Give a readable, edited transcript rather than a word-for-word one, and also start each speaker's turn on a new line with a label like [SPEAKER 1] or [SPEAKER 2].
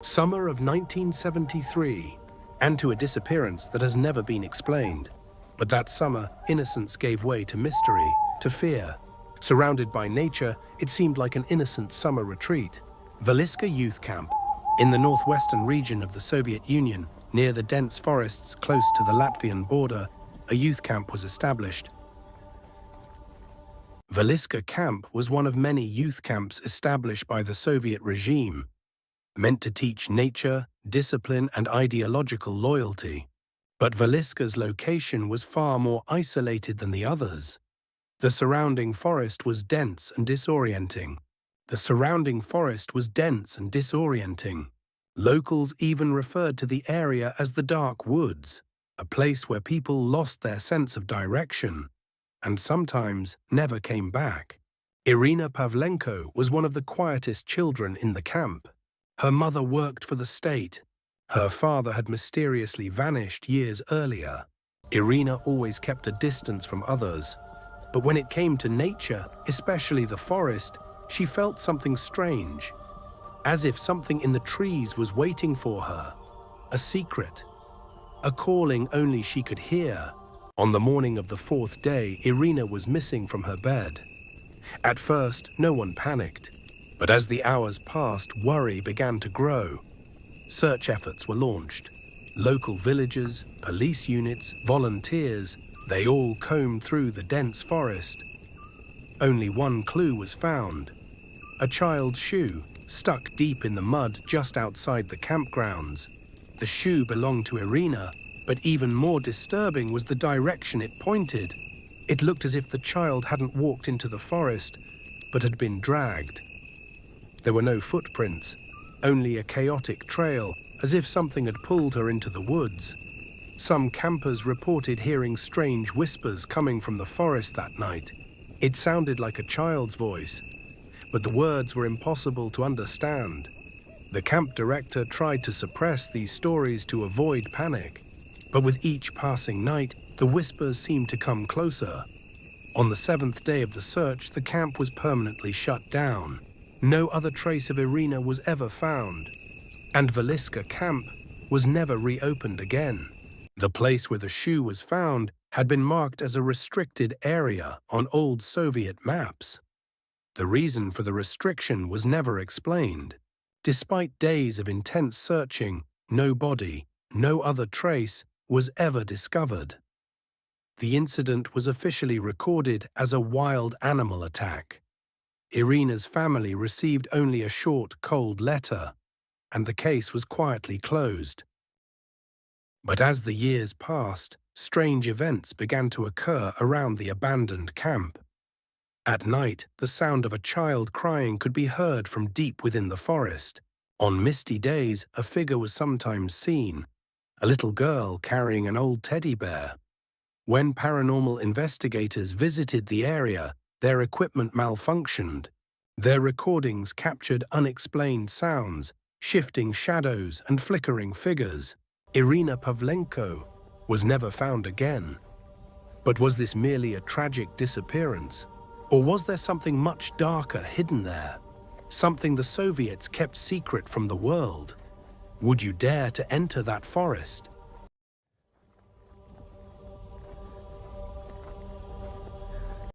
[SPEAKER 1] Summer of 1973, and to a disappearance that has never been explained. But that summer, innocence gave way to mystery, to fear. Surrounded by nature, it seemed like an innocent summer retreat. Valiska Youth Camp, in the northwestern region of the Soviet Union, near the dense forests close to the Latvian border, a youth camp was established. Valiska Camp was one of many youth camps established by the Soviet regime, meant to teach nature, discipline, and ideological loyalty. But Valiska's location was far more isolated than the others. The surrounding forest was dense and disorienting. Locals even referred to the area as the Dark Woods, a place where people lost their sense of direction and sometimes never came back. Irina Pavlenko was one of the quietest children in the camp. Her mother worked for the state. Her father had mysteriously vanished years earlier. Irina always kept a distance from others. But when it came to nature, especially the forest, she felt something strange. As if something in the trees was waiting for her. A secret. A calling only she could hear. On the morning of the fourth day, Irina was missing from her bed. At first, no one panicked. But as the hours passed, worry began to grow. Search efforts were launched. Local villagers, police units, volunteers, they all combed through the dense forest. Only one clue was found. A child's shoe, stuck deep in the mud just outside the campgrounds. The shoe belonged to Irina, but even more disturbing was the direction it pointed. It looked as if the child hadn't walked into the forest, but had been dragged. There were no footprints, only a chaotic trail, as if something had pulled her into the woods. Some campers reported hearing strange whispers coming from the forest that night. It sounded like a child's voice, but the words were impossible to understand. The camp director tried to suppress these stories to avoid panic, but with each passing night, the whispers seemed to come closer. On the seventh day of the search, the camp was permanently shut down. No other trace of Irina was ever found, and Valiska Camp was never reopened again. The place where the shoe was found had been marked as a restricted area on old Soviet maps. The reason for the restriction was never explained. Despite days of intense searching, no body, no other trace was ever discovered. The incident was officially recorded as a wild animal attack. Irina's family received only a short, cold letter, and the case was quietly closed. But as the years passed, strange events began to occur around the abandoned camp. At night, the sound of a child crying could be heard from deep within the forest. On misty days, a figure was sometimes seen, a little girl carrying an old teddy bear. When paranormal investigators visited the area, their equipment malfunctioned. Their recordings captured unexplained sounds, shifting shadows and flickering figures. Irina Pavlenko was never found again. But was this merely a tragic disappearance? Or was there something much darker hidden there? Something the Soviets kept secret from the world? Would you dare to enter that forest?